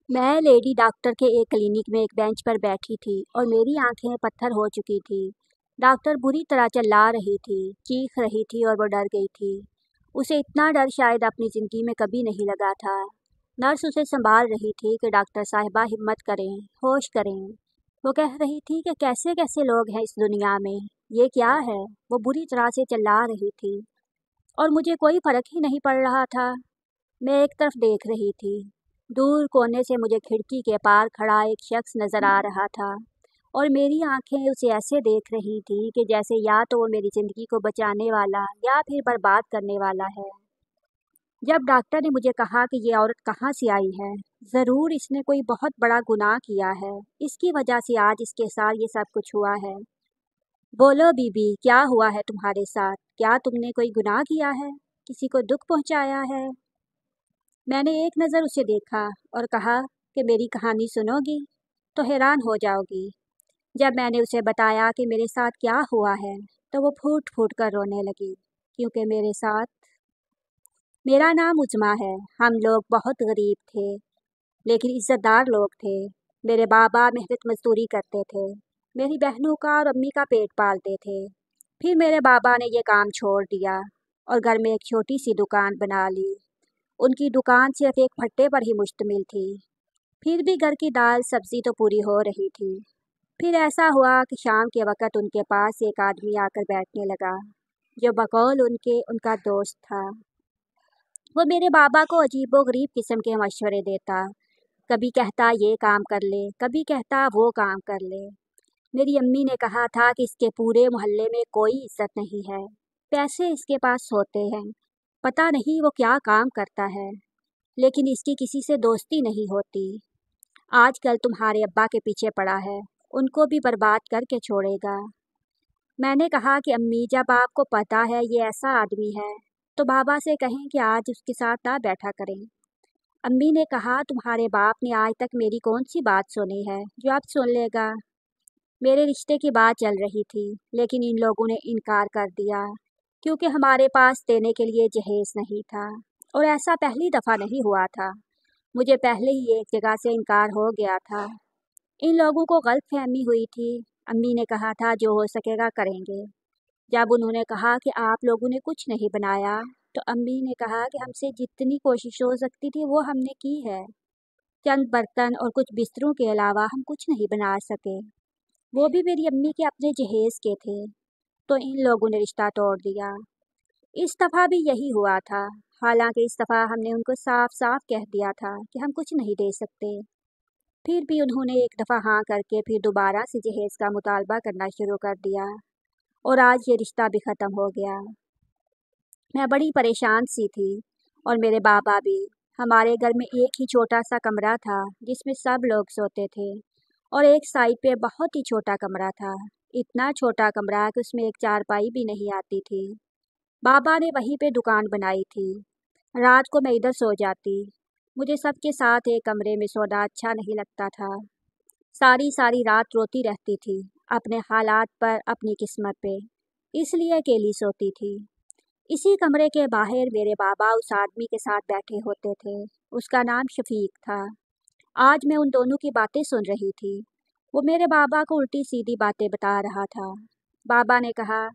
मैं lady doctor के एक क्लिनिक में एक बेंच पर बैठी थी और मेरी आंखें पत्थर हो चुकी थी। डॉक्टर बुरी तरह चिल्ला रही थी, चीख रही थी और वो डर गई थी। उसे इतना डर शायद अपनी ज़िंदगी में कभी नहीं लगा था। नर्स उसे संभाल रही थी कि डॉक्टर साहिबा हिम्मत करें, होश करें। वो कह रही थी कि कैसे कैसे लोग हैं इस दुनिया में, ये क्या है। वो बुरी तरह से चिल्ला रही थी और मुझे कोई फ़र्क ही नहीं पड़ रहा था। मैं एक तरफ देख रही थी। दूर कोने से मुझे खिड़की के पार खड़ा एक शख्स नज़र आ रहा था और मेरी आंखें उसे ऐसे देख रही थी कि जैसे या तो वो मेरी ज़िंदगी को बचाने वाला या फिर बर्बाद करने वाला है। जब डॉक्टर ने मुझे कहा कि ये औरत कहाँ से आई है, ज़रूर इसने कोई बहुत बड़ा गुनाह किया है, इसकी वजह से आज इसके साथ ये सब कुछ हुआ है। बोलो बीबी, क्या हुआ है तुम्हारे साथ? क्या तुमने कोई गुनाह किया है? किसी को दुख पहुंचाया है? मैंने एक नज़र उसे देखा और कहा कि मेरी कहानी सुनोगी तो हैरान हो जाओगी। जब मैंने उसे बताया कि मेरे साथ क्या हुआ है, तो वो फूट फूट कर रोने लगी, क्योंकि मेरे साथ मेरा नाम उजमा है। हम लोग बहुत गरीब थे, लेकिन इज़्ज़तदार लोग थे। मेरे बाबा मेहनत मजदूरी करते थे, मेरी बहनों का और अम्मी का पेट पालते थे। फिर मेरे बाबा ने ये काम छोड़ दिया और घर में एक छोटी सी दुकान बना ली। उनकी दुकान सिर्फ एक फट्टे पर ही मुश्तमिल थी, फिर भी घर की दाल सब्जी तो पूरी हो रही थी। फिर ऐसा हुआ कि शाम के वक़्त उनके पास एक आदमी आकर बैठने लगा, जो बकौल उनके उनका दोस्त था। वो मेरे बाबा को अजीबो-गरीब किस्म के मशवरे देता। कभी कहता ये काम कर ले, कभी कहता वो काम कर ले। मेरी अम्मी ने कहा था कि इसके पूरे मोहल्ले में कोई इज्जत नहीं है, पैसे इसके पास होते हैं, पता नहीं वो क्या काम करता है, लेकिन इसकी किसी से दोस्ती नहीं होती। आजकल तुम्हारे अब्बा के पीछे पड़ा है, उनको भी बर्बाद करके छोड़ेगा। मैंने कहा कि अम्मी, जब आपको पता है ये ऐसा आदमी है, तो बाबा से कहें कि आज उसके साथ ना बैठा करें। अम्मी ने कहा, तुम्हारे बाप ने आज तक मेरी कौन सी बात सुनी है जो अब सुन लेगा। मेरे रिश्ते की बात चल रही थी, लेकिन इन लोगों ने इनकार कर दिया, क्योंकि हमारे पास देने के लिए जहेज नहीं था। और ऐसा पहली दफ़ा नहीं हुआ था, मुझे पहले ही एक जगह से इनकार हो गया था। इन लोगों को गलतफहमी हुई थी। अम्मी ने कहा था जो हो सकेगा करेंगे। जब उन्होंने कहा कि आप लोगों ने कुछ नहीं बनाया, तो अम्मी ने कहा कि हमसे जितनी कोशिश हो सकती थी वो हमने की है। चंद बर्तन और कुछ बिस्तरों के अलावा हम कुछ नहीं बना सके, वो भी मेरी अम्मी के अपने जहेज के थे। तो इन लोगों ने रिश्ता तोड़ दिया। इस दफ़ा भी यही हुआ था। हालांकि इस दफ़ा हमने उनको साफ साफ कह दिया था कि हम कुछ नहीं दे सकते। फिर भी उन्होंने एक दफ़ा हाँ करके फिर दोबारा से जहेज का मुतालबा करना शुरू कर दिया और आज ये रिश्ता भी ख़त्म हो गया। मैं बड़ी परेशान सी थी और मेरे बाबा भी। हमारे घर में एक ही छोटा सा कमरा था जिसमें सब लोग सोते थे और एक साइड पे बहुत ही छोटा कमरा था। इतना छोटा कमरा कि उसमें एक चारपाई भी नहीं आती थी। बाबा ने वहीं पे दुकान बनाई थी। रात को मैं इधर सो जाती। मुझे सबके साथ एक कमरे में सोना अच्छा नहीं लगता था। सारी सारी रात रोती रहती थी, अपने हालात पर, अपनी किस्मत पे, इसलिए अकेली सोती थी। इसी कमरे के बाहर मेरे बाबा उस आदमी के साथ बैठे होते थे। उसका नाम शफीक था। आज मैं उन दोनों की बातें सुन रही थी। वो मेरे बाबा को उल्टी सीधी बातें बता रहा था। बाबा ने कहा,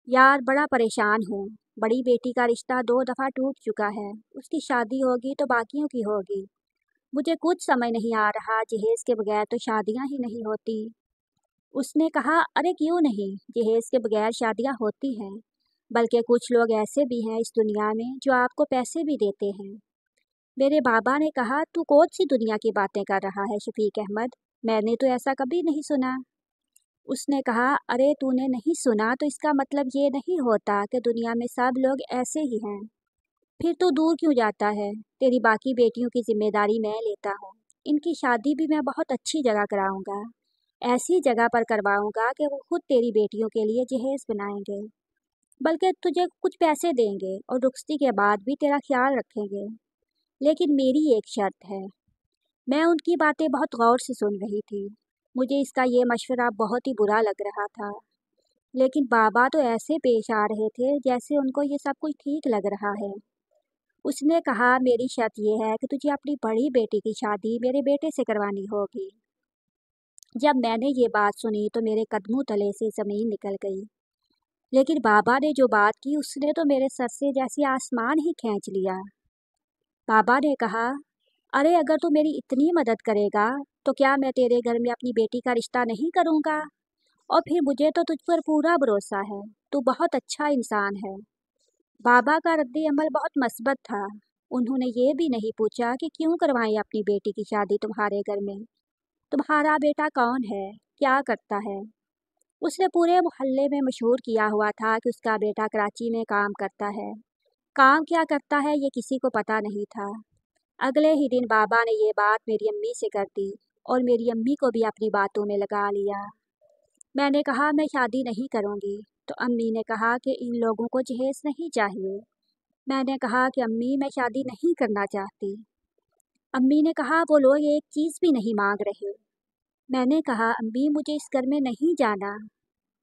यार बड़ा परेशान हूँ। बड़ी बेटी का रिश्ता 2 दफ़ा टूट चुका है। उसकी शादी होगी तो बाकियों की होगी। मुझे कुछ समझ नहीं आ रहा, जहेज के बगैर तो शादियाँ ही नहीं होती। उसने कहा, अरे क्यों नहीं, जहेज के बगैर शादियाँ होती हैं। बल्कि कुछ लोग ऐसे भी हैं इस दुनिया में जो आपको पैसे भी देते हैं। मेरे बाबा ने कहा, तू कौन सी दुनिया की बातें कर रहा है शफीक अहमद, मैंने तो ऐसा कभी नहीं सुना। उसने कहा, अरे तूने नहीं सुना तो इसका मतलब ये नहीं होता कि दुनिया में सब लोग ऐसे ही हैं। फिर तू दूर क्यों जाता है? तेरी बाकी बेटियों की जिम्मेदारी मैं लेता हूँ। इनकी शादी भी मैं बहुत अच्छी जगह कराऊंगा, ऐसी जगह पर करवाऊंगा कि वो खुद तेरी बेटियों के लिए जहेज बनाएंगे, बल्कि तुझे कुछ पैसे देंगे और रुखसती के बाद भी तेरा ख्याल रखेंगे। लेकिन मेरी एक शर्त है। मैं उनकी बातें बहुत गौर से सुन रही थी। मुझे इसका ये मशवरा बहुत ही बुरा लग रहा था, लेकिन बाबा तो ऐसे पेश आ रहे थे जैसे उनको ये सब कुछ ठीक लग रहा है। उसने कहा, मेरी शर्त ये है कि तुझे अपनी बड़ी बेटी की शादी मेरे बेटे से करवानी होगी। जब मैंने ये बात सुनी तो मेरे कदमों तले से ज़मीन निकल गई। लेकिन बाबा ने जो बात की उसने तो मेरे सर से जैसे आसमान ही खींच लिया। बाबा ने कहा, अरे अगर तू मेरी इतनी मदद करेगा तो क्या मैं तेरे घर में अपनी बेटी का रिश्ता नहीं करूँगा? और फिर मुझे तो तुझ पर पूरा भरोसा है, तू बहुत अच्छा इंसान है। बाबा का रद्द अमल बहुत मस्बत था। उन्होंने ये भी नहीं पूछा कि क्यों करवाएं अपनी बेटी की शादी तुम्हारे घर में, तुम्हारा बेटा कौन है, क्या करता है। उसने पूरे मोहल्ले में मशहूर किया हुआ था कि उसका बेटा कराची में काम करता है। काम क्या करता है ये किसी को पता नहीं था। अगले ही दिन बाबा ने ये बात मेरी अम्मी से कर दी और मेरी अम्मी को भी अपनी बातों में लगा लिया। मैंने कहा मैं शादी नहीं करूँगी तो अम्मी ने कहा कि इन लोगों को जहेज नहीं चाहिए। मैंने कहा कि अम्मी मैं शादी नहीं करना चाहती। अम्मी ने कहा वो लोग एक चीज़ भी नहीं मांग रहे। मैंने कहा अम्मी मुझे इस घर में नहीं जाना।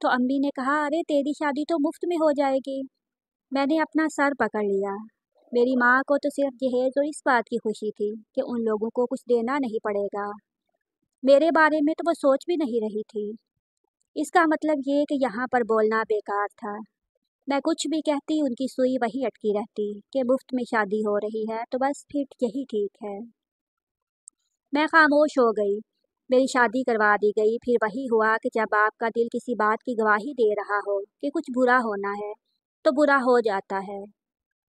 तो अम्मी ने कहा अरे तेरी शादी तो मुफ्त में हो जाएगी। मैंने अपना सर पकड़ लिया। मेरी माँ को तो सिर्फ जहेज और इस बात की खुशी थी कि उन लोगों को कुछ देना नहीं पड़ेगा। मेरे बारे में तो वो सोच भी नहीं रही थी। इसका मतलब ये कि यहाँ पर बोलना बेकार था। मैं कुछ भी कहती उनकी सुई वही अटकी रहती कि मुफ्त में शादी हो रही है तो बस फिर यही ठीक है। मैं खामोश हो गई। मेरी शादी करवा दी गई। फिर वही हुआ कि जब आपका दिल किसी बात की गवाही दे रहा हो कि कुछ बुरा होना है तो बुरा हो जाता है।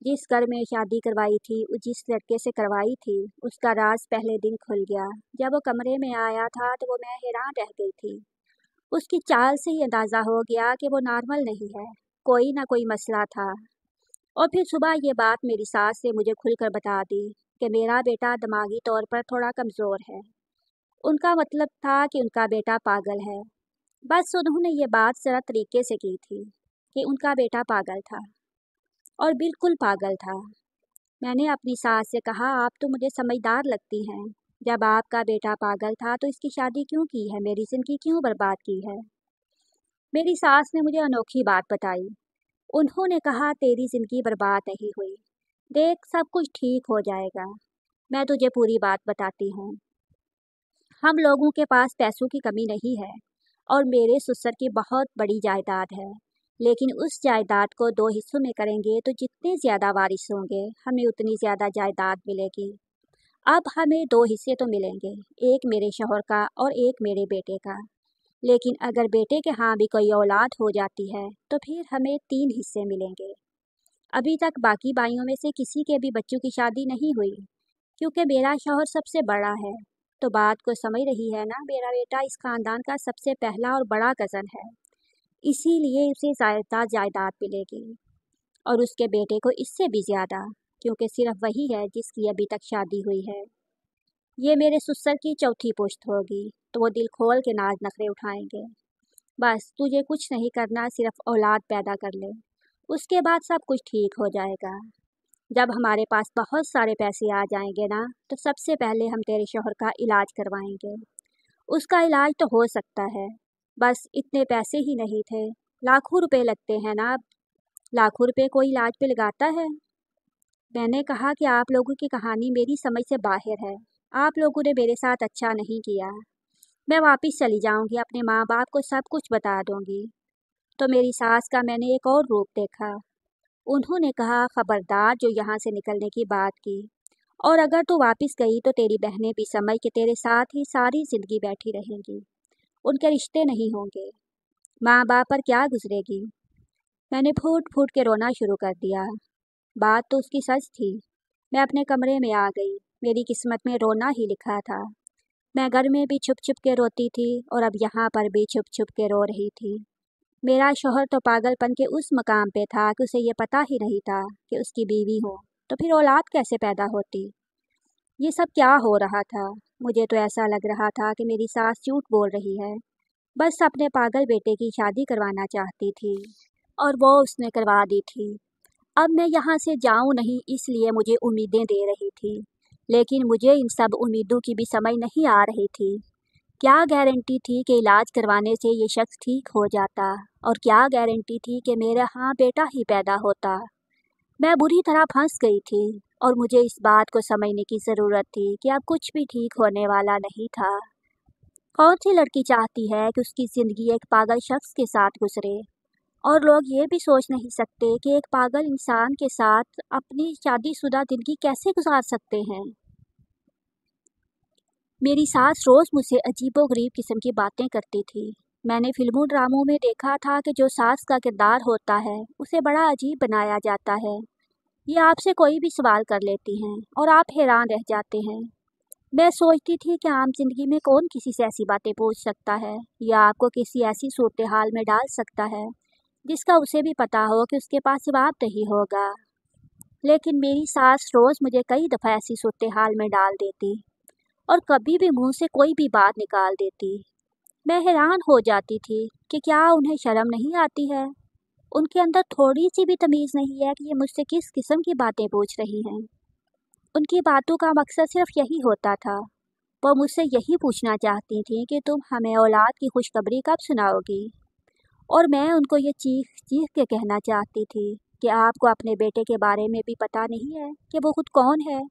जिस घर में शादी करवाई थी जिस लड़के से करवाई थी उसका राज पहले दिन खुल गया। जब वो कमरे में आया था तो वो मैं हैरान रह गई थी। उसकी चाल से ही अंदाज़ा हो गया कि वो नॉर्मल नहीं है, कोई ना कोई मसला था। और फिर सुबह ये बात मेरी सास ने मुझे खुलकर बता दी कि मेरा बेटा दिमागी तौर पर थोड़ा कमज़ोर है। उनका मतलब था कि उनका बेटा पागल है। बस उन्होंने ये बात ज़रा तरीके से की थी कि उनका बेटा पागल था और बिल्कुल पागल था। मैंने अपनी सास से कहा आप तो मुझे समझदार लगती हैं। जब आपका बेटा पागल था तो इसकी शादी क्यों की है, मेरी ज़िंदगी क्यों बर्बाद की है। मेरी सास ने मुझे अनोखी बात बताई। उन्होंने कहा तेरी ज़िंदगी बर्बाद नहीं हुई, देख सब कुछ ठीक हो जाएगा। मैं तुझे पूरी बात बताती हूँ। हम लोगों के पास पैसों की कमी नहीं है और मेरे ससुर की बहुत बड़ी जायदाद है। लेकिन उस जायदाद को 2 हिस्सों में करेंगे तो जितने ज़्यादा वारिस होंगे हमें उतनी ज़्यादा जायदाद मिलेगी। अब हमें 2 हिस्से तो मिलेंगे, एक मेरे शौहर का और एक मेरे बेटे का। लेकिन अगर बेटे के यहाँ भी कोई औलाद हो जाती है तो फिर हमें 3 हिस्से मिलेंगे। अभी तक बाकी भाइयों में से किसी के भी बच्चों की शादी नहीं हुई क्योंकि मेरा शौहर सबसे बड़ा है। तो बात को समझ रही है ना, मेरा बेटा इस खानदान का सबसे पहला और बड़ा कज़न है, इसीलिए उसे ज़्यादा जायदाद मिलेगी और उसके बेटे को इससे भी ज़्यादा, क्योंकि सिर्फ वही है जिसकी अभी तक शादी हुई है। ये मेरे ससुर की चौथी पुश्त होगी तो वो दिल खोल के नाज नखरे उठाएंगे। बस तुझे कुछ नहीं करना, सिर्फ औलाद पैदा कर ले, उसके बाद सब कुछ ठीक हो जाएगा। जब हमारे पास बहुत सारे पैसे आ जाएंगे ना तो सबसे पहले हम तेरे शौहर का इलाज करवाएंगे। उसका इलाज तो हो सकता है, बस इतने पैसे ही नहीं थे, लाखों रुपए लगते हैं ना। अब लाखों रुपए कोई इलाज पे लगाता है। मैंने कहा कि आप लोगों की कहानी मेरी समझ से बाहर है। आप लोगों ने मेरे साथ अच्छा नहीं किया। मैं वापस चली जाऊंगी, अपने माँ बाप को सब कुछ बता दूंगी। तो मेरी सास का मैंने एक और रूप देखा। उन्होंने कहा खबरदार जो यहाँ से निकलने की बात की, और अगर तू वापस गई तो तेरी बहनें भी समझ के तेरे साथ ही सारी ज़िंदगी बैठी रहेंगी, उनके रिश्ते नहीं होंगे, माँ बाप पर क्या गुजरेगी। मैंने फूट फूट के रोना शुरू कर दिया। बात तो उसकी सच थी। मैं अपने कमरे में आ गई। मेरी किस्मत में रोना ही लिखा था। मैं घर में भी छुप छुप के रोती थी और अब यहाँ पर भी छुप छुप के रो रही थी। मेरा शौहर तो पागलपन के उस मकाम पे था कि उसे ये पता ही नहीं था कि उसकी बीवी हो तो फिर औलाद कैसे पैदा होती। ये सब क्या हो रहा था। मुझे तो ऐसा लग रहा था कि मेरी सास झूठ बोल रही है, बस अपने पागल बेटे की शादी करवाना चाहती थी और वो उसने करवा दी थी। अब मैं यहाँ से जाऊँ नहीं इसलिए मुझे उम्मीदें दे रही थी, लेकिन मुझे इन सब उम्मीदों की भी समझ नहीं आ रही थी। क्या गारंटी थी कि इलाज करवाने से ये शख्स ठीक हो जाता, और क्या गारंटी थी कि मेरे यहाँ बेटा ही पैदा होता। मैं बुरी तरह फंस गई थी और मुझे इस बात को समझने की ज़रूरत थी कि अब कुछ भी ठीक होने वाला नहीं था। कौन सी लड़की चाहती है कि उसकी ज़िंदगी एक पागल शख्स के साथ गुजरे? और लोग ये भी सोच नहीं सकते कि एक पागल इंसान के साथ अपनी शादीशुदा ज़िंदगी कैसे गुजार सकते हैं। मेरी सास रोज़ मुझसे अजीबोगरीब किस्म की बातें करती थी। मैंने फिल्मों ड्रामों में देखा था कि जो सास का किरदार होता है उसे बड़ा अजीब बनाया जाता है। ये आपसे कोई भी सवाल कर लेती हैं और आप हैरान रह जाते हैं। मैं सोचती थी कि आम जिंदगी में कौन किसी से ऐसी बातें पूछ सकता है या आपको किसी ऐसी सूरत हाल में डाल सकता है जिसका उसे भी पता हो कि उसके पास जवाब नहीं होगा। लेकिन मेरी सास रोज़ मुझे कई दफ़ा ऐसी सूरत हाल में डाल देती और कभी भी मुंह से कोई भी बात निकाल देती। मैं हैरान हो जाती थी कि क्या उन्हें शर्म नहीं आती है। उनके अंदर थोड़ी सी भी तमीज़ नहीं है कि ये मुझसे किस किस्म की बातें पूछ रही हैं। उनकी बातों का मकसद सिर्फ यही होता था। वो मुझसे यही पूछना चाहती थी कि तुम हमें औलाद की खुशखबरी कब सुनाओगी। और मैं उनको ये चीख चीख के कहना चाहती थी कि आपको अपने बेटे के बारे में भी पता नहीं है कि वो खुद कौन है।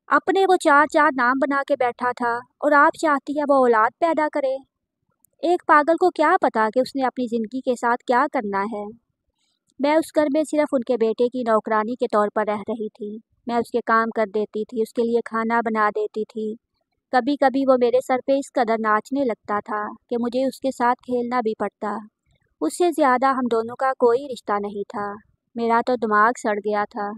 अपने वो चार चार नाम बना के बैठा था और आप चाहती है वो औलाद पैदा करे। एक पागल को क्या पता कि उसने अपनी ज़िंदगी के साथ क्या करना है। मैं उस घर में सिर्फ उनके बेटे की नौकरानी के तौर पर रह रही थी। मैं उसके काम कर देती थी, उसके लिए खाना बना देती थी। कभी कभी वो मेरे सर पे इस कदर नाचने लगता था कि मुझे उसके साथ खेलना भी पड़ता। उससे ज़्यादा हम दोनों का कोई रिश्ता नहीं था। मेरा तो दिमाग सड़ गया था।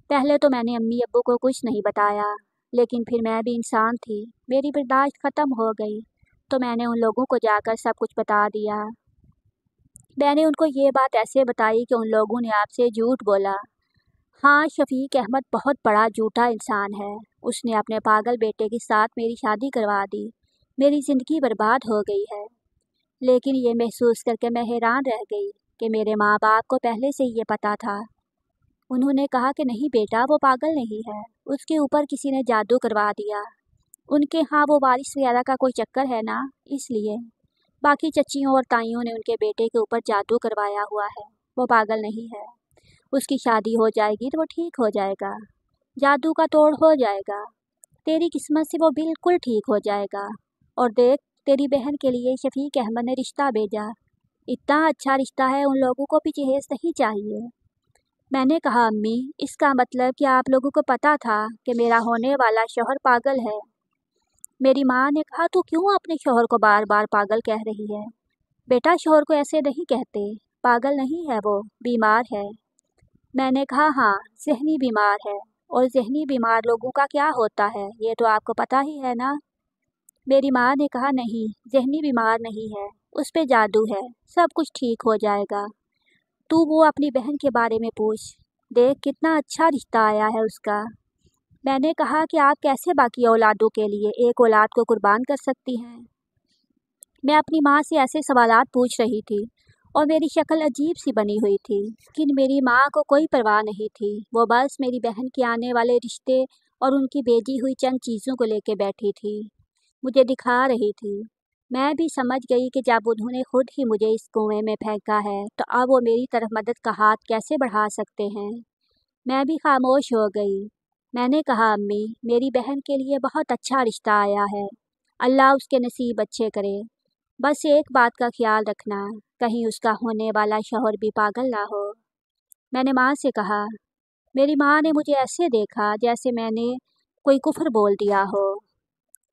पहले तो मैंने अम्मी अब्बू को कुछ नहीं बताया, लेकिन फिर मैं भी इंसान थी, मेरी बर्दाश्त ख़त्म हो गई तो मैंने उन लोगों को जाकर सब कुछ बता दिया। मैंने उनको ये बात ऐसे बताई कि उन लोगों ने आपसे झूठ बोला। हाँ, शफीक अहमद बहुत बड़ा झूठा इंसान है। उसने अपने पागल बेटे के साथ मेरी शादी करवा दी। मेरी ज़िंदगी बर्बाद हो गई है। लेकिन ये महसूस करके मैं हैरान रह गई कि मेरे माँ बाप को पहले से ही ये पता था। उन्होंने कहा कि नहीं बेटा, वो पागल नहीं है, उसके ऊपर किसी ने जादू करवा दिया। उनके यहाँ वो बारिश वगैरह का कोई चक्कर है ना, इसलिए। बाकी चच्चियों और ताइयों ने उनके बेटे के ऊपर जादू करवाया हुआ है। वो पागल नहीं है। उसकी शादी हो जाएगी तो वो ठीक हो जाएगा, जादू का तोड़ हो जाएगा। तेरी किस्मत से वो बिल्कुल ठीक हो जाएगा। और देख, तेरी बहन के लिए शफीक अहमद ने रिश्ता भेजा। इतना अच्छा रिश्ता है, उन लोगों को भी जहेज नहीं चाहिए। मैंने कहा अम्मी, इसका मतलब कि आप लोगों को पता था कि मेरा होने वाला शौहर पागल है। मेरी माँ ने कहा तू क्यों अपने शौहर को बार बार पागल कह रही है। बेटा, शौहर को ऐसे नहीं कहते, पागल नहीं है वो, बीमार है। मैंने कहा हाँ, ज़हनी बीमार है। और ज़हनी बीमार लोगों का क्या होता है ये तो आपको पता ही है ना। मेरी माँ ने कहा नहीं, ज़हनी बीमार नहीं है, उस पे जादू है, सब कुछ ठीक हो जाएगा। तू वो अपनी बहन के बारे में पूछ, देख कितना अच्छा रिश्ता आया है उसका। मैंने कहा कि आप कैसे बाकी औलादों के लिए एक औलाद को कुर्बान कर सकती हैं। मैं अपनी माँ से ऐसे सवालात पूछ रही थी और मेरी शक्ल अजीब सी बनी हुई थी, लेकिन मेरी माँ को कोई परवाह नहीं थी। वो बस मेरी बहन के आने वाले रिश्ते और उनकी भेजी हुई चंद चीज़ों को लेके बैठी थी, मुझे दिखा रही थी। मैं भी समझ गई कि जब उन्होंने खुद ही मुझे इस कुएं में फेंका है तो अब वो मेरी तरफ मदद का हाथ कैसे बढ़ा सकते हैं। मैं भी खामोश हो गई। मैंने कहा अम्मी, मेरी बहन के लिए बहुत अच्छा रिश्ता आया है, अल्लाह उसके नसीब अच्छे करे। बस एक बात का ख्याल रखना, कहीं उसका होने वाला शौहर भी पागल ना हो। मैंने माँ से कहा। मेरी माँ ने मुझे ऐसे देखा जैसे मैंने कोई कुफ्र बोल दिया हो।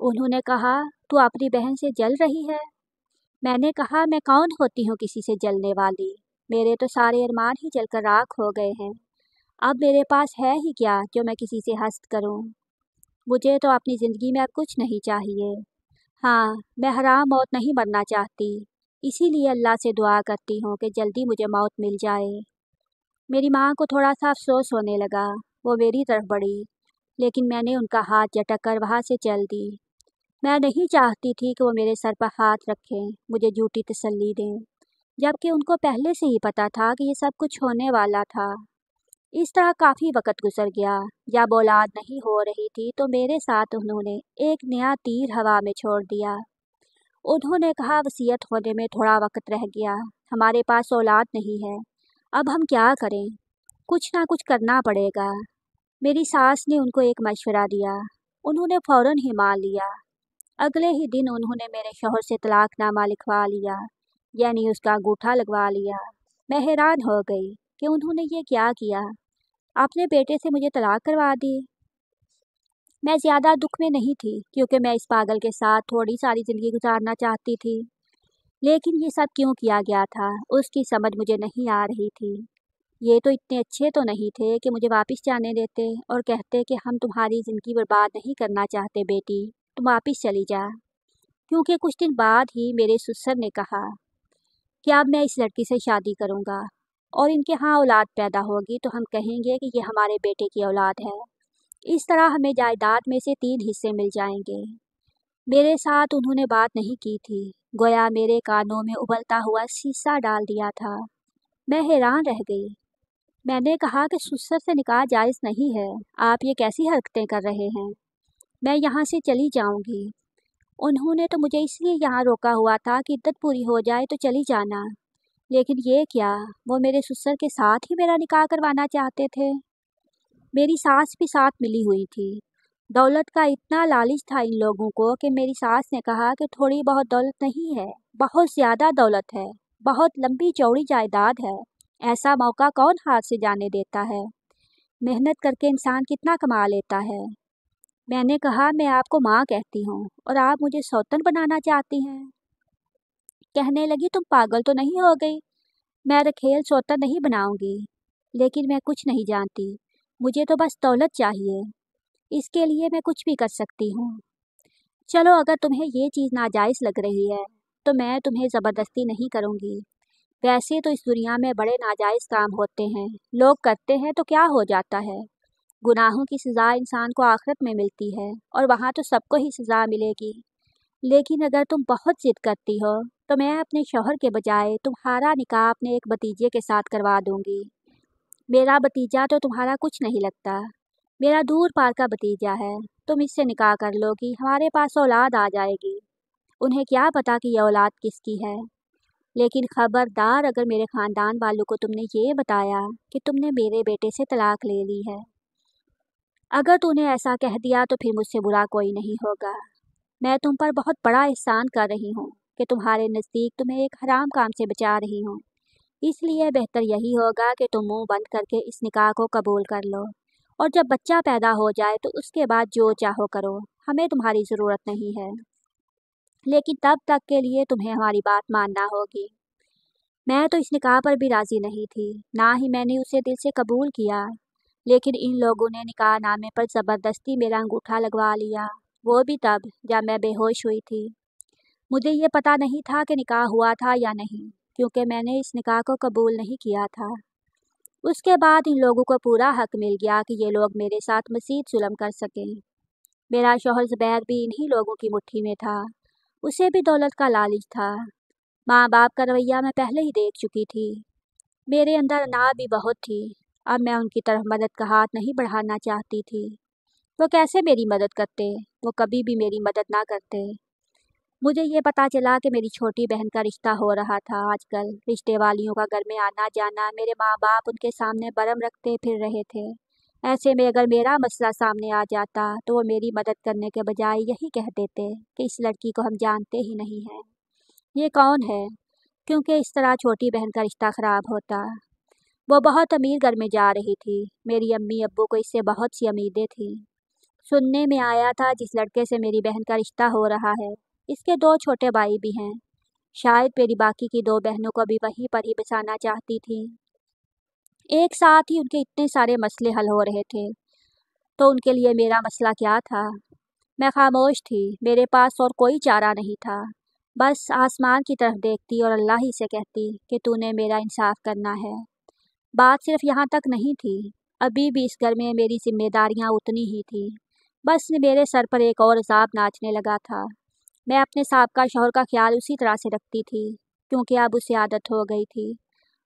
उन्होंने कहा तू अपनी बहन से जल रही है। मैंने कहा मैं कौन होती हूँ किसी से जलने वाली, मेरे तो सारे अरमान ही जलकर राख हो गए हैं। अब मेरे पास है ही क्या जो मैं किसी से हस्त करूँ। मुझे तो अपनी ज़िंदगी में अब कुछ नहीं चाहिए। हाँ, मैं हराम मौत नहीं मरना चाहती, इसीलिए अल्लाह से दुआ करती हूँ कि जल्दी मुझे मौत मिल जाए। मेरी माँ को थोड़ा सा अफसोस होने लगा। वो मेरी तरफ बढ़ी, लेकिन मैंने उनका हाथ झटक कर वहाँ से चल दी। मैं नहीं चाहती थी कि वो मेरे सर पर हाथ रखें, मुझे झूठी तसल्ली दें, जबकि उनको पहले से ही पता था कि ये सब कुछ होने वाला था। इस तरह काफ़ी वक्त गुजर गया। जब औलाद नहीं हो रही थी तो मेरे साथ उन्होंने एक नया तीर हवा में छोड़ दिया। उन्होंने कहा वसीयत होने में थोड़ा वक्त रह गया, हमारे पास औलाद नहीं है, अब हम क्या करें। कुछ ना कुछ करना पड़ेगा। मेरी सास ने उनको एक मशवरा दिया। उन्होंने फ़ौरन ही मान लिया। अगले ही दिन उन्होंने मेरे शौहर से तलाकनामा लिखवा लिया, यानी उसका अंगूठा लगवा लिया। मैं हैरान हो गई कि उन्होंने ये क्या किया। अपने बेटे से मुझे तलाक करवा दी। मैं ज़्यादा दुख में नहीं थी क्योंकि मैं इस पागल के साथ थोड़ी सारी ज़िंदगी गुजारना चाहती थी। लेकिन ये सब क्यों किया गया था, उसकी समझ मुझे नहीं आ रही थी। ये तो इतने अच्छे तो नहीं थे कि मुझे वापस जाने देते और कहते कि हम तुम्हारी ज़िंदगी बर्बाद नहीं करना चाहते बेटी, तुम वापस चली जा। क्योंकि कुछ दिन बाद ही मेरे ससुर ने कहा कि अब मैं इस लड़की से शादी करूँगा और इनके यहाँ औलाद पैदा होगी तो हम कहेंगे कि ये हमारे बेटे की औलाद है। इस तरह हमें जायदाद में से 3 हिस्से मिल जाएंगे। मेरे साथ उन्होंने बात नहीं की थी, गोया मेरे कानों में उबलता हुआ शीशा डाल दिया था। मैं हैरान रह गई। मैंने कहा कि ससुर से निकाह जायज़ नहीं है, आप ये कैसी हरकतें कर रहे हैं, मैं यहाँ से चली जाऊँगी। उन्होंने तो मुझे इसलिए यहाँ रोका हुआ था कि इद्दत पूरी हो जाए तो चली जाना। लेकिन ये क्या, वो मेरे ससुर के साथ ही मेरा निकाह करवाना चाहते थे। मेरी सास भी साथ मिली हुई थी। दौलत का इतना लालच था इन लोगों को कि मेरी सास ने कहा कि थोड़ी बहुत दौलत नहीं है, बहुत ज़्यादा दौलत है, बहुत लंबी चौड़ी जायदाद है। ऐसा मौका कौन हाथ से जाने देता है। मेहनत करके इंसान कितना कमा लेता है। मैंने कहा मैं आपको माँ कहती हूँ और आप मुझे सौतन बनाना चाहती हैं। कहने लगी तुम पागल तो नहीं हो गई, मैं रखेल सौतन नहीं बनाऊंगी। लेकिन मैं कुछ नहीं जानती, मुझे तो बस दौलत चाहिए, इसके लिए मैं कुछ भी कर सकती हूँ। चलो अगर तुम्हें ये चीज़ नाजायज़ लग रही है तो मैं तुम्हें ज़बरदस्ती नहीं करूँगी। वैसे तो इस दुनिया में बड़े नाजायज़ काम होते हैं, लोग करते हैं तो क्या हो जाता है। गुनाहों की सज़ा इंसान को आखिरत में मिलती है और वहाँ तो सबको ही सज़ा मिलेगी। लेकिन अगर तुम बहुत ज़िद करती हो तो मैं अपने शौहर के बजाय तुम्हारा निकाह अपने एक भतीजे के साथ करवा दूँगी। मेरा भतीजा तो तुम्हारा कुछ नहीं लगता, मेरा दूर पार का भतीजा है। तुम इससे निकाह कर लोगी, हमारे पास औलाद आ जाएगी। उन्हें क्या पता कि यह औलाद किसकी है। लेकिन खबरदार अगर मेरे ख़ानदान वालों को तुमने ये बताया कि तुमने मेरे बेटे से तलाक ले ली है। अगर तूने ऐसा कह दिया तो फिर मुझसे बुरा कोई नहीं होगा। मैं तुम पर बहुत बड़ा एहसान कर रही हूँ कि तुम्हारे नज़दीक तुम्हें एक हराम काम से बचा रही हूँ। इसलिए बेहतर यही होगा कि तुम मुंह बंद करके इस निकाह को कबूल कर लो और जब बच्चा पैदा हो जाए तो उसके बाद जो चाहो करो, हमें तुम्हारी ज़रूरत नहीं है। लेकिन तब तक के लिए तुम्हें हमारी बात मानना होगी। मैं तो इस निकाह पर भी राज़ी नहीं थी, ना ही मैंने उसे दिल से कबूल किया। लेकिन इन लोगों ने निकाह नामे पर ज़बरदस्ती मेरा अंगूठा लगवा लिया, वो भी तब जब मैं बेहोश हुई थी। मुझे ये पता नहीं था कि निकाह हुआ था या नहीं, क्योंकि मैंने इस निकाह को कबूल नहीं किया था। उसके बाद इन लोगों को पूरा हक मिल गया कि ये लोग मेरे साथ मज़ीद जुल्म कर सकें। मेरा शौहर ज़ुबैर भी इन्हीं लोगों की मुट्ठी में था। उसे भी दौलत का लालच था। माँ बाप का रवैया मैं पहले ही देख चुकी थी। मेरे अंदर अनार भी बहुत थी। अब मैं उनकी तरफ मदद का हाथ नहीं बढ़ाना चाहती थी। वो कैसे मेरी मदद करते, वो कभी भी मेरी मदद ना करते। मुझे ये पता चला कि मेरी छोटी बहन का रिश्ता हो रहा था। आजकल रिश्ते वालियों का घर में आना जाना मेरे माँ बाप उनके सामने बरम रखते फिर रहे थे। ऐसे में अगर मेरा मसला सामने आ जाता तो वो मेरी मदद करने के बजाय यही कह देते कि इस लड़की को हम जानते ही नहीं हैं, ये कौन है, क्योंकि इस तरह छोटी बहन का रिश्ता ख़राब होता। वो बहुत अमीर घर में जा रही थी। मेरी अम्मी अब्बू को इससे बहुत सी उम्मीदें थीं। सुनने में आया था जिस लड़के से मेरी बहन का रिश्ता हो रहा है, इसके 2 छोटे भाई भी हैं। शायद मेरी बाकी की 2 बहनों को भी वहीं पर ही बसाना चाहती थी। एक साथ ही उनके इतने सारे मसले हल हो रहे थे, तो उनके लिए मेरा मसला क्या था। मैं खामोश थी, मेरे पास और कोई चारा नहीं था। बस आसमान की तरफ देखती और अल्लाह ही से कहती कि तूने मेरा इंसाफ करना है। बात सिर्फ यहाँ तक नहीं थी, अभी भी इस घर में मेरी जिम्मेदारियाँ उतनी ही थी। बस मेरे सर पर एक और अज़ाब नाचने लगा था। मैं अपने साबका शौहर का ख्याल उसी तरह से रखती थी, क्योंकि अब उसे आदत हो गई थी।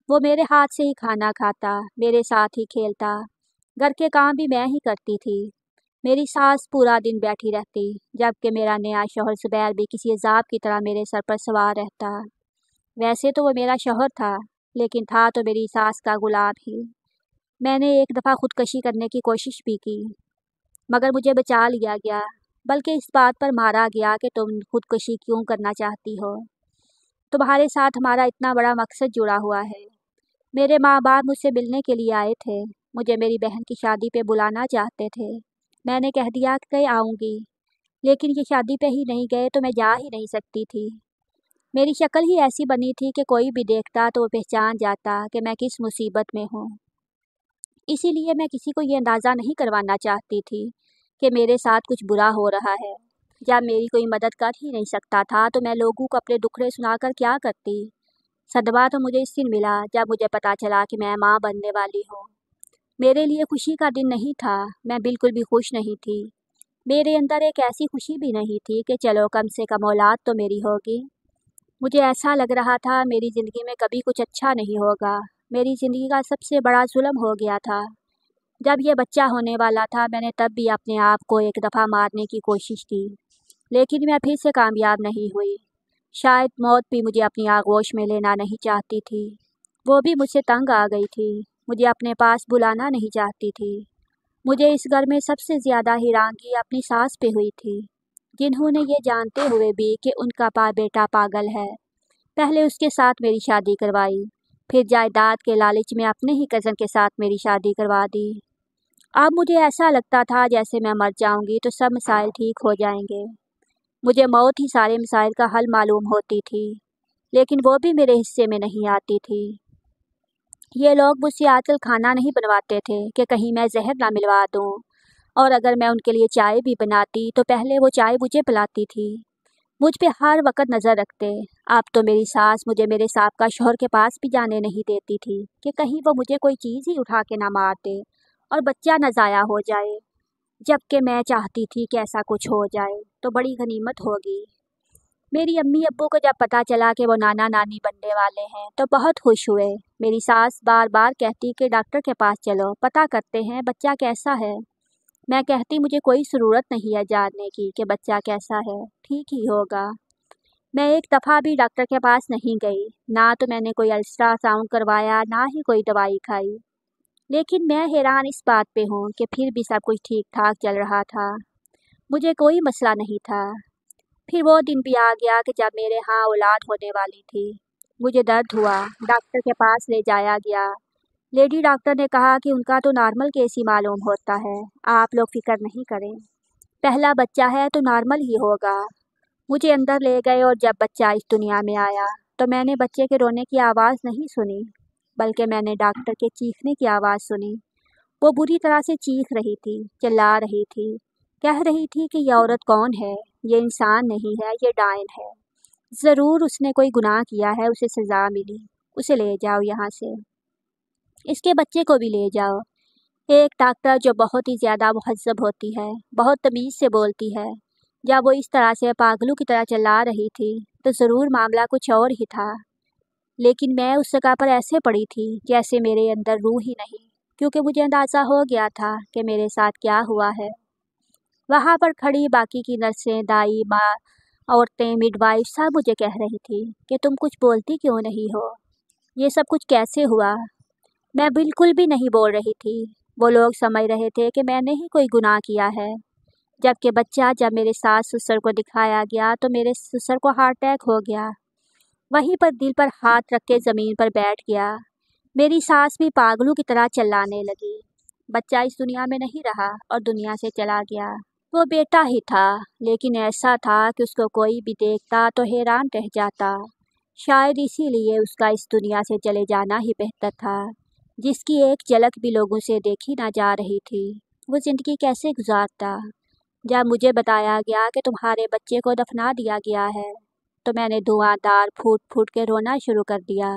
वो मेरे हाथ से ही खाना खाता, मेरे साथ ही खेलता, घर के काम भी मैं ही करती थी। मेरी सास पूरा दिन बैठी रहती, जबकि मेरा नया शौहर ज़ुबैर भी किसी अज़ाब की तरह मेरे सर पर सवार रहता। वैसे तो वो मेरा शौहर था, लेकिन था तो मेरी सास का गुलाम ही। मैंने एक दफ़ा खुदकशी करने की कोशिश भी की, मगर मुझे बचा लिया गया, बल्कि इस बात पर मारा गया कि तुम खुदकशी क्यों करना चाहती हो। तुम्हारे साथ हमारा इतना बड़ा मकसद जुड़ा हुआ है। मेरे माँ बाप मुझसे मिलने के लिए आए थे, मुझे मेरी बहन की शादी पे बुलाना चाहते थे। मैंने कह दिया कि आऊँगी, लेकिन ये शादी पे ही नहीं गए तो मैं जा ही नहीं सकती थी। मेरी शक्ल ही ऐसी बनी थी कि कोई भी देखता तो वो पहचान जाता कि मैं किस मुसीबत में हूँ। इसीलिए मैं किसी को ये अंदाज़ा नहीं करवाना चाहती थी कि मेरे साथ कुछ बुरा हो रहा है। जब मेरी कोई मदद कर ही नहीं सकता था तो मैं लोगों को अपने दुखड़े सुनाकर क्या करती। सदमा तो मुझे इस दिन मिला जब मुझे पता चला कि मैं माँ बनने वाली हूँ। मेरे लिए खुशी का दिन नहीं था, मैं बिल्कुल भी खुश नहीं थी। मेरे अंदर एक ऐसी खुशी भी नहीं थी कि चलो कम से कम औलाद तो मेरी होगी। मुझे ऐसा लग रहा था मेरी ज़िंदगी में कभी कुछ अच्छा नहीं होगा। मेरी ज़िंदगी का सबसे बड़ा जुल्म हो गया था। जब ये बच्चा होने वाला था मैंने तब भी अपने आप को एक दफ़ा मारने की कोशिश की, लेकिन मैं फिर से कामयाब नहीं हुई। शायद मौत भी मुझे अपनी आगोश में लेना नहीं चाहती थी। वो भी मुझसे तंग आ गई थी, मुझे अपने पास बुलाना नहीं चाहती थी। मुझे इस घर में सबसे ज़्यादा हैरानगी अपनी सास पे हुई थी, जिन्होंने ये जानते हुए भी कि उनका बेटा पागल है, पहले उसके साथ मेरी शादी करवाई, फिर जायदाद के लालच में अपने ही कज़न के साथ मेरी शादी करवा दी। अब मुझे ऐसा लगता था जैसे मैं मर जाऊंगी तो सब मसाइल ठीक हो जाएंगे। मुझे मौत ही सारे मसाइल का हल मालूम होती थी, लेकिन वो भी मेरे हिस्से में नहीं आती थी। ये लोग मुझसे आजकल खाना नहीं बनवाते थे कि कहीं मैं जहर ना मिलवा दूं, और अगर मैं उनके लिए चाय भी बनाती तो पहले वो चाय मुझे पिलाती थी। मुझ पे हर वक्त नज़र रखते। अब तो मेरी सास मुझे मेरे साबका शौहर के पास भी जाने नहीं देती थी कि कहीं वो मुझे कोई चीज़ ही उठा के ना मार दे और बच्चा न ज़ाया हो जाए। जबकि मैं चाहती थी कि ऐसा कुछ हो जाए तो बड़ी गनीमत होगी। मेरी अम्मी अब्बू को जब पता चला कि वो नाना नानी बनने वाले हैं तो बहुत खुश हुए। मेरी सास बार बार कहती कि डॉक्टर के पास चलो, पता करते हैं बच्चा कैसा है। मैं कहती मुझे कोई ज़रूरत नहीं है जानने की कि बच्चा कैसा है, ठीक ही होगा। मैं एक दफ़ा भी डॉक्टर के पास नहीं गई, ना तो मैंने कोई अल्ट्रासाउंड करवाया, ना ही कोई दवाई खाई। लेकिन मैं हैरान इस बात पे हूँ कि फिर भी सब कुछ ठीक ठाक चल रहा था, मुझे कोई मसला नहीं था। फिर वो दिन भी आ गया कि जब मेरे यहाँ औलाद होने वाली थी। मुझे दर्द हुआ, डॉक्टर के पास ले जाया गया। लेडी डॉक्टर ने कहा कि उनका तो नॉर्मल केस ही मालूम होता है, आप लोग फिक्र नहीं करें, पहला बच्चा है तो नॉर्मल ही होगा। मुझे अंदर ले गए और जब बच्चा इस दुनिया में आया तो मैंने बच्चे के रोने की आवाज़ नहीं सुनी, बल्कि मैंने डॉक्टर के चीखने की आवाज़ सुनी। वो बुरी तरह से चीख रही थी, चिल्ला रही थी, कह रही थी कि ये औरत कौन है, ये इंसान नहीं है, ये डायन है। ज़रूर उसने कोई गुनाह किया है, उसे सज़ा मिली, उसे ले जाओ यहाँ से, इसके बच्चे को भी ले जाओ। एक डॉक्टर जो बहुत ही ज़्यादा मुहज़्ज़ब होती है, बहुत तमीज़ से बोलती है, जब वो इस तरह से पागलों की तरह चिल्ला रही थी तो ज़रूर मामला कुछ और ही था। लेकिन मैं उस जगह पर ऐसे पड़ी थी जैसे मेरे अंदर रूह ही नहीं, क्योंकि मुझे अंदाज़ा हो गया था कि मेरे साथ क्या हुआ है। वहाँ पर खड़ी बाकी की नर्सें, दाई, माँ, औरतें, मिडवाइफ सब मुझे कह रही थी कि तुम कुछ बोलती क्यों नहीं हो, ये सब कुछ कैसे हुआ। मैं बिल्कुल भी नहीं बोल रही थी। वो लोग समझ रहे थे कि मैंने ही कोई गुनाह किया है। जबकि बच्चा जब मेरे सास ससुर को दिखाया गया तो मेरे ससुर को हार्ट अटैक हो गया। वहीं पर दिल पर हाथ रख के ज़मीन पर बैठ गया। मेरी सास भी पागलों की तरह चिल्लाने लगी। बच्चा इस दुनिया में नहीं रहा और दुनिया से चला गया। वो बेटा ही था, लेकिन ऐसा था कि उसको कोई भी देखता तो हैरान रह जाता। शायद इसीलिए उसका इस दुनिया से चले जाना ही बेहतर था, जिसकी एक झलक भी लोगों से देखी ना जा रही थी। वो ज़िंदगी कैसे गुजारता। जब मुझे बताया गया कि तुम्हारे बच्चे को दफना दिया गया है तो मैंने धुआंधार फूट फूट के रोना शुरू कर दिया।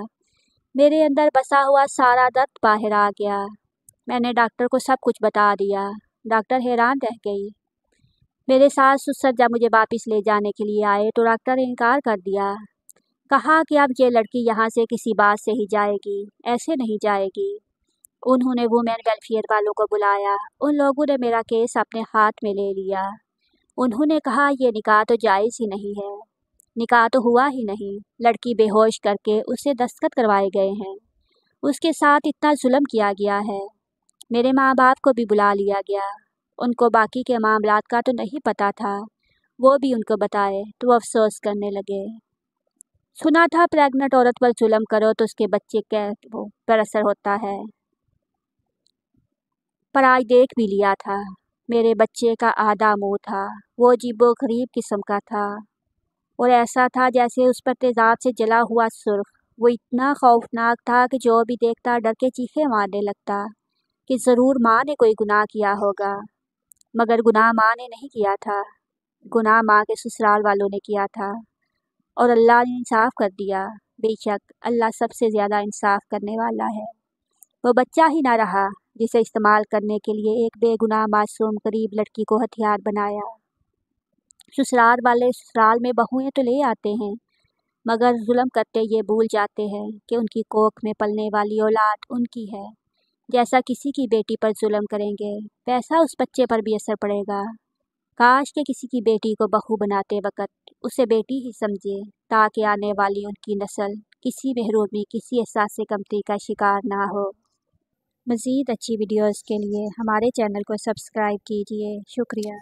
मेरे अंदर बसा हुआ सारा दर्द बाहर आ गया। मैंने डॉक्टर को सब कुछ बता दिया। डॉक्टर हैरान रह गई। मेरे सास ससुर जब मुझे वापस ले जाने के लिए आए तो डॉक्टर ने इनकार कर दिया। कहा कि अब ये लड़की यहाँ से किसी बात से ही जाएगी, ऐसे नहीं जाएगी। उन्होंने वुमेन वेलफेयर वालों को बुलाया। उन लोगों ने मेरा केस अपने हाथ में ले लिया। उन्होंने कहा ये निकाह तो जायज़ ही नहीं है। निकाह तो हुआ ही नहीं, लड़की बेहोश करके उससे दस्तखत करवाए गए हैं। उसके साथ इतना जुल्म किया गया है। मेरे माँ बाप को भी बुला लिया गया। उनको बाकी के मामलात का तो नहीं पता था, वो भी उनको बताए तो वो अफसोस करने लगे। सुना था प्रेग्नेंट औरत पर जुल्म करो तो उसके बच्चे पर असर होता है, पर आज देख भी लिया था। मेरे बच्चे का आधा मुँह था, वो अजीबो गरीब किस्म का था और ऐसा था जैसे उस पर तेज़ाब से जला हुआ सुर्ख। वो इतना खौफनाक था कि जो भी देखता डर के चीखें मारने लगता कि ज़रूर माँ ने कोई गुनाह किया होगा। मगर गुनाह माँ ने नहीं किया था, गुनाह माँ के ससुराल वालों ने किया था और अल्लाह ने इंसाफ कर दिया। बेशक अल्लाह सबसे ज़्यादा इंसाफ करने वाला है। वो बच्चा ही ना रहा जिसे इस्तेमाल करने के लिए एक बेगुनाह मासूम गरीब लड़की को हथियार बनाया। ससुराल वाले ससुराल में बहुएं तो ले आते हैं, मगर जुल्म करते ये भूल जाते हैं कि उनकी कोख में पलने वाली औलाद उनकी है। जैसा किसी की बेटी पर जुल्म करेंगे वैसा उस बच्चे पर भी असर पड़ेगा। काश के किसी की बेटी को बहू बनाते वक़्त उसे बेटी ही समझे, ताकि आने वाली उनकी नस्ल किसी महरूमी, किसी एहसास कमतरी का शिकार ना हो। मज़ीद अच्छी वीडियोज़ के लिए हमारे चैनल को सब्सक्राइब कीजिए। शुक्रिया।